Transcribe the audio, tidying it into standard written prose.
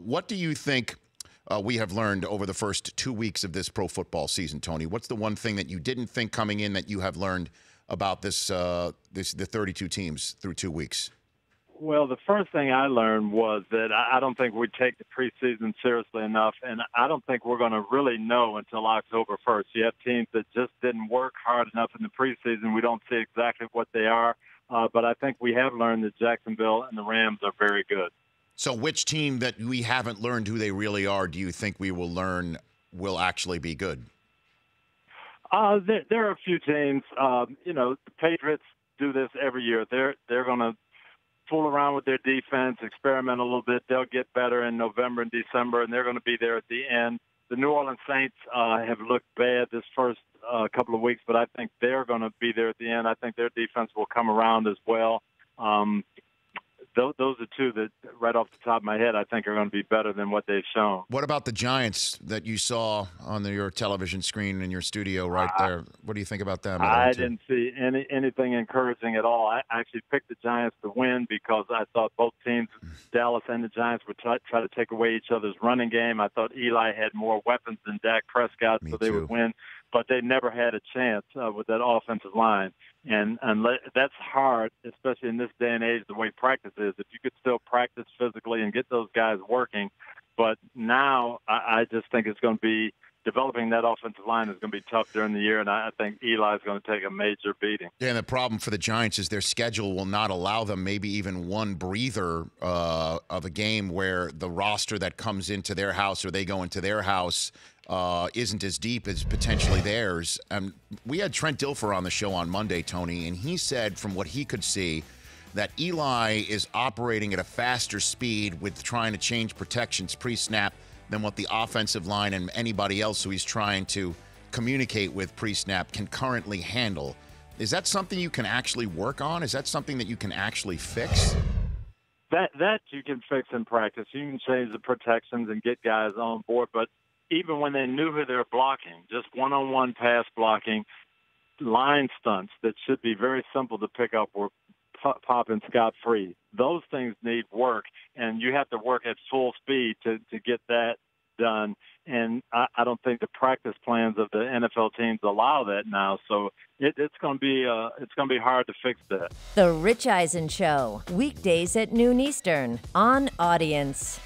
what do you think we have learned over the first 2 weeks of this pro football season, Tony? What's the one thing that you didn't think coming in that you have learned about the 32 teams through 2 weeks? Well, the first thing I learned was that I don't think we take the preseason seriously enough, and I don't think we're going to really know until October 1st. You have teams that just didn't work hard enough in the preseason. We don't see exactly what they are, but I think we have learned that Jacksonville and the Rams are very good. So which team that we haven't learned who they really are do you think we will learn will actually be good? There are a few teams. The Patriots do this every year. They're going to fool around with their defense, experiment a little bit. They'll get better in November and December, and they're going to be there at the end. The New Orleans Saints have looked bad this first couple of weeks, but I think they're going to be there at the end. I think their defense will come around as well. Those are two that, right off the top of my head, I think are going to be better than what they've shown. What about the Giants that you saw on your television screen in your studio right there? What do you think about them? I didn't see anything encouraging at all. I actually picked the Giants to win because I thought both teams, Dallas and the Giants, would try to take away each other's running game. I thought Eli had more weapons than Dak Prescott, so they would win. But they never had a chance with that offensive line. And that's hard, especially in this day and age, the way practice is. If you could still practice physically and get those guys working. But now I just think it's going to be developing that offensive line is going to be tough during the year, and I think Eli's going to take a major beating. Yeah, and the problem for the Giants is their schedule will not allow them maybe even one breather of a game where the roster that comes into their house or they go into their house isn't as deep as potentially theirs. We had Trent Dilfer on the show on Monday, Tony, and he said from what he could see that Eli is operating at a faster speed with trying to change protections pre-snap than what the offensive line and anybody else who he's trying to communicate with pre-snap can currently handle. Is that something you can actually work on? Is that something that you can actually fix? That you can fix in practice. You can change the protections and get guys on board, but even when they knew who they were blocking, just one-on-one pass blocking, line stunts that should be very simple to pick up were popping scot-free. Those things need work, and you have to work at full speed to get that done. And I don't think the practice plans of the NFL teams allow that now. So it's going to be hard to fix that. The Rich Eisen Show, weekdays at noon Eastern on Audience.